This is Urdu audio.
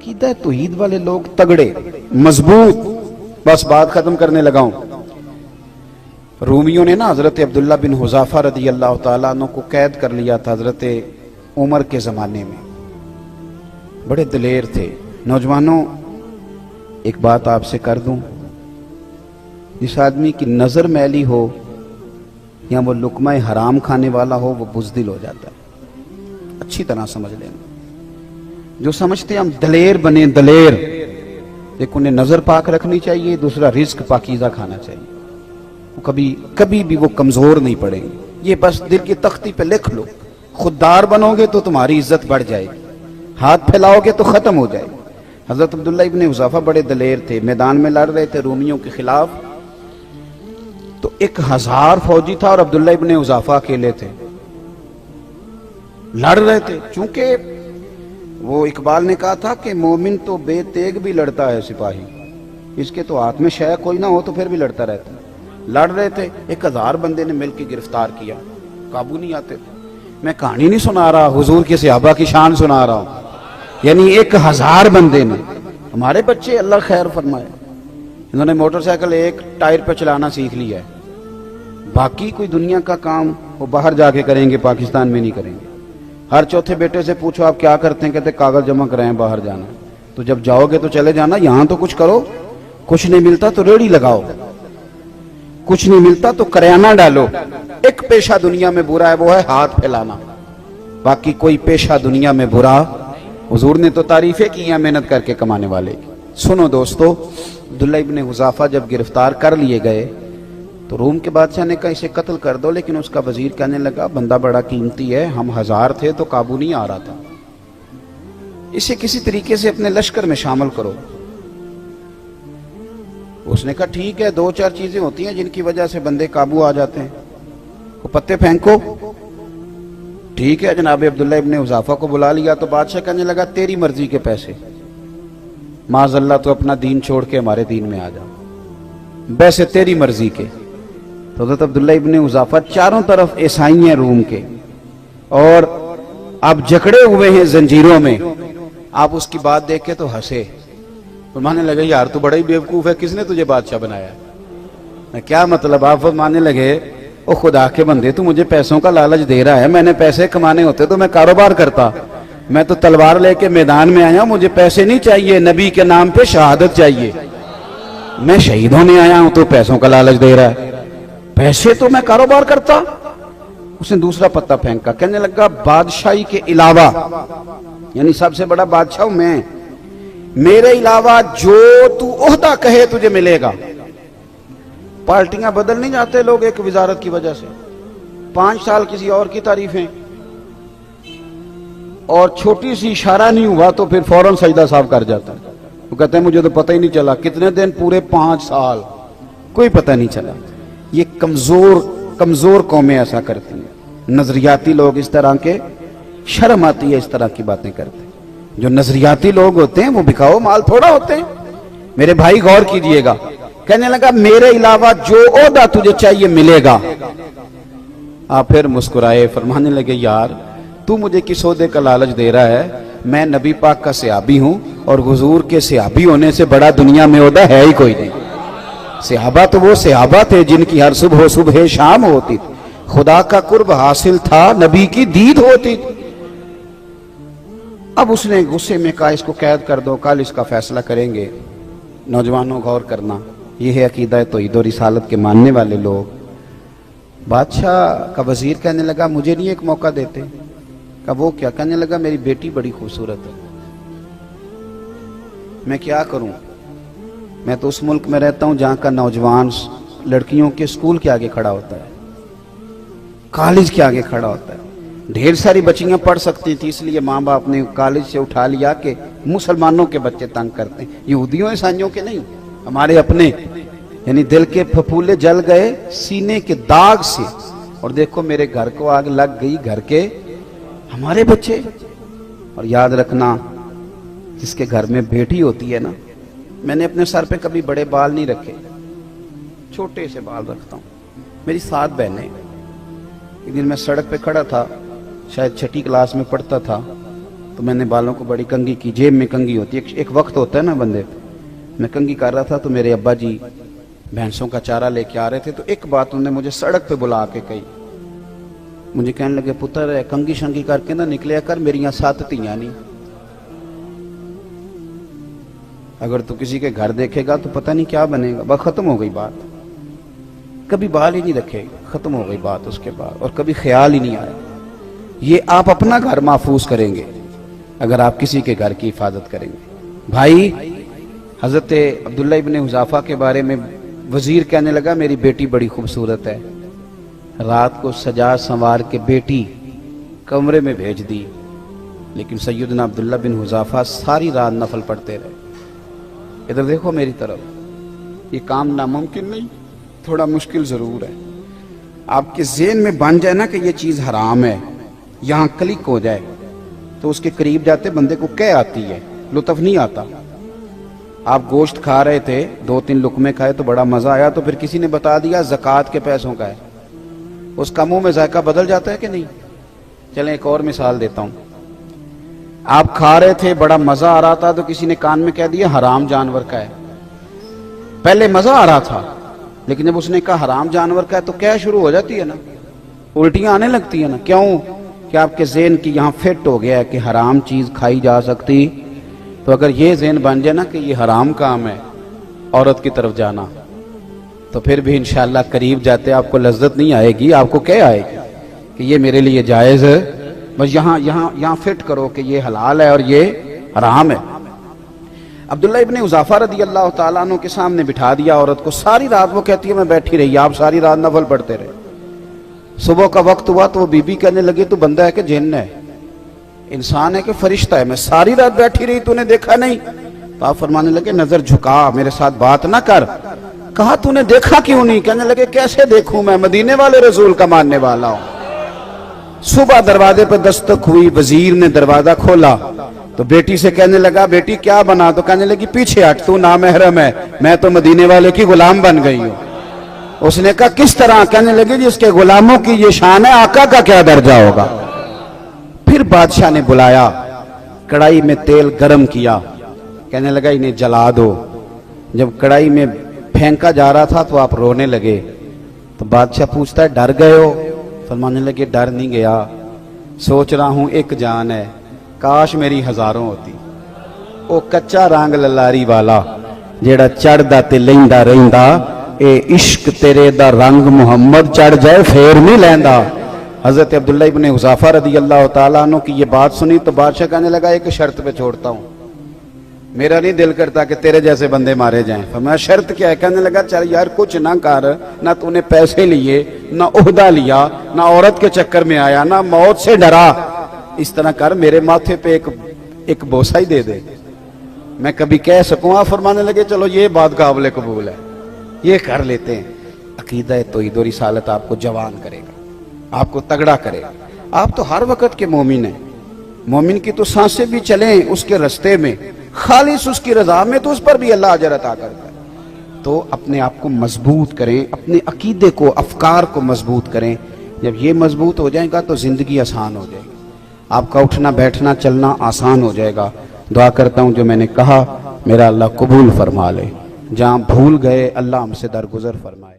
عقیدہ توحید والے لوگ تگڑے مضبوط. بس بات ختم کرنے لگا ہوں. رومیوں نے نا حضرت عبداللہ بن حذافہ رضی اللہ تعالیٰ عنہ کو قید کر لیا تھا حضرت عمر کے زمانے میں. بڑے دلیر تھے. نوجوانوں ایک بات آپ سے کر دوں, جس آدمی کی نظر میلی ہو یا وہ لقمہ حرام کھانے والا ہو وہ بزدل ہو جاتا ہے. اچھی طرح سمجھ لینا. جو سمجھتے ہیں ہم دلیر بنے, دلیر, ایک انہیں نظر پاک رکھنی چاہیے, دوسرا رزق پاکیزہ کھانا چاہیے. کبھی بھی وہ کمزور نہیں پڑیں گے. یہ بس دل کی تختی پہ لکھ لو. خوددار بنو گے تو تمہاری عزت بڑھ جائے گی, ہاتھ پھیلاؤ گے تو ختم ہو جائے گی. حضرت عبداللہ ابن حذافہ بڑے دلیر تھے, میدان میں لڑ رہے تھے رومیوں کے خلاف. تو 1000 فوجی تھا اور عبداللہ ابن حذافہ اکیلے تھے, لڑ رہے تھے. چونکہ وہ اقبال نے کہا تھا کہ مومن تو بے تیگ بھی لڑتا ہے سپاہی, اس کے تو ہاتھ میں شے کوئی نہ ہو تو پھر بھی لڑتا رہتا ہے. لڑ رہے تھے, 1000 بندے نے مل کے گرفتار کیا, قابو نہیں آتے تھے. میں کہانی نہیں سنا رہا, حضور کے صحابہ کی شان سنا رہا ہوں. یعنی 1000 بندے نے, ہمارے بچے اللہ خیر فرمائے, انہوں نے موٹر سائیکل ایک ٹائر پہ چلانا سیکھ لیا ہے. باقی کوئی دنیا کا کام وہ باہر جا کے کریں گے, پاکستان میں نہیں کریں گے. ہر چوتھے بیٹے سے پوچھو آپ کیا کرتے ہیں, کہتے کاغذ جمع کرائیں باہر جانا. تو جب جاؤ گے تو چلے جانا, یہاں تو کچھ کرو. کچھ نہیں ملتا تو ریڑھی لگاؤ, کچھ نہیں ملتا تو کریانہ ڈالو. ایک پیشہ دنیا میں برا ہے, وہ ہے ہاتھ پھیلانا. باقی کوئی پیشہ دنیا میں برا, حضور نے تو تعریفیں کی ہیں محنت کر کے کمانے والے کی. سنو دوستو, عبداللہ ابن حذافہ جب گرفتار کر لیے گئے تو روم کے بادشاہ نے کہا اسے قتل کر دو, لیکن اس کا وزیر کہنے لگا بندہ بڑا قیمتی ہے, ہم 1000 تھے تو قابو نہیں آ رہا تھا, اسے کسی طریقے سے اپنے لشکر میں شامل کرو. اس نے کہا ٹھیک ہے, 2-4 چیزیں ہوتی ہیں جن کی وجہ سے بندے قابو آ جاتے ہیں. وہ پتے پھینکو. ٹھیک ہے, جناب عبداللہ ابن حذافہ کو بلا لیا تو بادشاہ کہنے لگا تیری مرضی کے پیسے, معاذ اللہ تو اپنا دین چھوڑ کے ہمارے دین میں آ جاؤ, ویسے تیری مرضی کے. تو حضرت عبداللہ ابن حذافہ چاروں طرف عیسائی ہیں روم کے, اور آپ جکڑے ہوئے ہیں زنجیروں میں. آپ اس کی بات دیکھ کے تو ہنسے, فرمانے لگے یار تو بڑا ہی بیوقوف ہے, کس نے تجھے بادشاہ بنایا؟ کیا مطلب؟ آپ فرمانے لگے او خدا کے بندے, تو مجھے پیسوں کا لالچ دے رہا ہے, میں نے پیسے کمانے ہوتے تو میں کاروبار کرتا, میں تو تلوار لے کے میدان میں آیا ہوں, مجھے پیسے نہیں چاہیے, نبی کے نام پہ شہادت چاہیے. میں شہید ہونے آیا ہوں تو پیسوں کا لالچ دے رہا ہے, پیسے تو میں کاروبار کرتا. اس نے دوسرا پتہ پھینکا, کہنے لگا بادشاہی کے علاوہ, یعنی سب سے بڑا بادشاہ ہوں میں, میرے علاوہ جو تو عہدہ کہے تجھے ملے گا. پارٹیاں بدل نہیں جاتے لوگ ایک وزارت کی وجہ سے, 5 سال کسی اور کی تعریفیں, اور چھوٹی سی اشارہ نہیں ہوا تو پھر فوراً سجدہ صاحب کر جاتا ہے. وہ کہتے ہیں مجھے تو پتہ ہی نہیں چلا, کتنے دن پورے 5 سال کوئی پتہ نہیں چلا. یہ کمزور قومیں ایسا کرتی ہیں. نظریاتی لوگ اس طرح کے, شرم آتی ہے اس طرح کی باتیں کرتے ہیں. جو نظریاتی لوگ ہوتے ہیں وہ بکھاؤ مال تھوڑا ہوتے ہیں. میرے بھائی غور کیجئے گا, کہنے لگا میرے علاوہ جو عہدہ تجھے چاہیے ملے گا. آپ پھر مسکرائے, فرمانے لگے یار تو مجھے کس عہدے کا لالچ دے رہا ہے, میں نبی پاک کا صحابی ہوں, اور حضور کے صحابی ہونے سے بڑا دنیا میں عہدہ ہے ہی کوئی نہیں. صحابہ تو وہ صحابہ تھے جن کی ہر صبح شام ہوتی تھی, خدا کا قرب حاصل تھا, نبی کی دید ہوتی تھی. اب اس نے غصے میں کہا اس کو قید کر دو, کل اس کا فیصلہ کریں گے. نوجوانوں غور کرنا, یہ ہے عقیدہ توحید و رسالت کے ماننے والے لوگ. بادشاہ کا وزیر کہنے لگا مجھے نہیں ایک موقع دیتے؟ کہا وہ کیا؟ کہنے لگا میری بیٹی بڑی خوبصورت ہے, میں کیا کروں, میں تو اس ملک میں رہتا ہوں جہاں کا نوجوان لڑکیوں کے اسکول کے آگے کھڑا ہوتا ہے, کالج کے آگے کھڑا ہوتا ہے. ڈھیر ساری بچیاں پڑھ سکتی تھی, اس لیے ماں باپ نے کالج سے اٹھا لیا کہ مسلمانوں کے بچے تنگ کرتے ہیں, یہودیوں عیسائیوں کے نہیں, ہمارے اپنے. یعنی دل کے پھپھولے جل گئے سینے کے داغ سے, اور دیکھو میرے گھر کو آگ لگ گئی, گھر کے ہمارے بچے. اور یاد رکھنا جس کے گھر میں بیٹی ہوتی ہے نا, میں نے اپنے سر پہ کبھی بڑے بال نہیں رکھے, چھوٹے سے بال رکھتا ہوں. میری 7 بہنیں. ایک دن میں سڑک پہ کھڑا تھا, شاید 6ٹھی کلاس میں پڑھتا تھا, تو میں نے بالوں کو بڑی کنگھی کی، جیب میں کنگھی ہوتی ہے، ایک وقت ہوتا ہے نا بندے پہ، میں کنگھی کر رہا تھا تو میرے ابا جی بھینسوں کا چارہ لے کے آ رہے تھے، تو ایک بات انہوں نے مجھے سڑک پہ بلا کے کہی، مجھے کہنے لگے پتر کنگھی شنگھی کر کے نہ نکلیا کر، میریاں 7 تیاں نہیں، اگر تو کسی کے گھر دیکھے گا تو پتہ نہیں کیا بنے گا۔ بس ختم ہو گئی بات، کبھی بال ہی نہیں رکھے، ختم ہو گئی بات اس کے بعد، اور کبھی خیال ہی نہیں آیا۔ یہ آپ اپنا گھر محفوظ کریں گے اگر آپ کسی کے گھر کی حفاظت کریں گے۔ بھائی حضرت عبداللہ ابن حذافہ کے بارے میں وزیر کہنے لگا میری بیٹی بڑی خوبصورت ہے، رات کو سجا سنوار کے بیٹی کمرے میں بھیج دی، لیکن سیدنا عبداللہ بن حذافہ ساری رات نفل پڑھتے رہے۔ ادھر دیکھو میری طرف، یہ کام ناممکن نہیں، تھوڑا مشکل ضرور ہے۔ آپ کے ذہن میں بن جائے نا کہ یہ چیز حرام ہے، یہاں کلک ہو جائے تو اس کے قریب جاتے بندے کو کہہ آتی ہے، لطف نہیں آتا۔ آپ گوشت کھا رہے تھے، 2-3 لقمے کھائے تو بڑا مزہ آیا، تو پھر کسی نے بتا دیا زکوٰۃ کے پیسوں کا ہے، اس کا منہ میں ذائقہ بدل جاتا ہے کہ نہیں؟ چلیں ایک اور مثال دیتا ہوں، آپ کھا رہے تھے بڑا مزہ آ رہا تھا، تو کسی نے کان میں کہہ دیا حرام جانور کا ہے، پہلے مزہ آ رہا تھا لیکن جب اس نے کہا حرام جانور کا ہے تو کیا شروع ہو جاتی ہے نا، الٹیاں آنے لگتی ہیں نا۔ کیوں؟ کہ آپ کے ذہن کی یہاں فٹ ہو گیا ہے کہ حرام چیز کھائی جا سکتی، تو اگر یہ ذہن بن جائے نا کہ یہ حرام کام ہے عورت کی طرف جانا، تو پھر بھی انشاءاللہ قریب جاتے آپ کو لذت نہیں آئے گی، آپ کو کیا آئے گی کہ یہ میرے لیے جائز ہے، بس یہاں فٹ کرو کہ یہ حلال ہے اور یہ حرام ہے۔ عبداللہ ابن حذافہ رضی اللہ تعالیٰ عنہ کے سامنے بٹھا دیا عورت کو، ساری رات وہ کہتی ہے میں بیٹھی رہی، آپ ساری رات نفل پڑھتے رہے۔ صبح کا وقت ہوا تو وہ بی بی کہنے لگی تو بندہ ہے کہ جن ہے، انسان ہے کہ فرشتہ ہے، میں ساری رات بیٹھی رہی تو نے دیکھا نہیں؟ تو آپ فرمانے لگے نظر جھکا، میرے ساتھ بات نہ کر۔ کہا تو نے دیکھا کیوں نہیں؟ کہنے لگے کیسے دیکھوں، میں مدینے والے رسول کا ماننے والا ہوں۔ صبح دروازے پر دستک ہوئی، وزیر نے دروازہ کھولا تو بیٹی سے کہنے لگا بیٹی کیا بنا؟ تو کہنے لگی پیچھے ہٹ، تو نامحرم ہے، میں تو مدینے والے کی غلام بن گئی ہوں۔ اس نے کہا کس طرح؟ کہنے لگی جس کے غلاموں کی یہ شان ہے، آقا کا کیا درجہ ہوگا؟ پھر بادشاہ نے بلایا، کڑائی میں تیل گرم کیا، کہنے لگا انہیں جلا دو۔ جب کڑائی میں پھینکا جا رہا تھا تو آپ رونے لگے، تو بادشاہ پوچھتا ہے ڈر گئے ہو؟ فرمانے لگے ڈر نہیں گیا، سوچ رہا ہوں ایک جان ہے، کاش میری ہزاروں ہوتی۔ او کچا رنگ للاری والا جیڑا چڑھدا تے لیندا رہندا، اے عشق تیرے دا رنگ محمد چڑھ جائے پھر نہیں لیندا۔ حضرت عبداللہ ابن حذافہ رضی اللہ تعالیٰ عنہ کی یہ بات سنی تو بادشاہ کہنے لگا ایک شرط پہ چھوڑتا ہوں، میرا نہیں دل کرتا کہ تیرے جیسے بندے مارے جائیں۔ فرمایا شرط کیا ہے؟ کہنے لگا چل یار کچھ نہ کر، نہ تو نے پیسے لیے، نہ عہدہ لیا، نہ عورت کے چکر میں آیا، نہ موت سے ڈرا، اس طرح کر میرے ماتھے پہ ایک بوسہ ہی دے دے، میں کبھی کہہ سکوں۔ آپ فرمانے لگے چلو یہ بات قابل قبول ہے، یہ کر لیتے ہیں۔ عقیدہ توحید و رسالت آپ کو جوان کرے گا، آپ کو تگڑا کرے گا۔ آپ تو ہر وقت کے مومن ہیں، مومن کی تو سانسیں بھی چلیں اس کے رستے میں، خالص اس کی رضا میں، تو اس پر بھی اللہ اجر عطا کرتا ہے۔ تو اپنے آپ کو مضبوط کریں، اپنے عقیدے کو، افکار کو مضبوط کریں۔ جب یہ مضبوط ہو جائے گا تو زندگی آسان ہو جائے گی، آپ کا اٹھنا بیٹھنا چلنا آسان ہو جائے گا۔ دعا کرتا ہوں جو میں نے کہا میرا اللہ قبول فرما لے، جہاں بھول گئے اللہ ہم سے درگزر فرمائے۔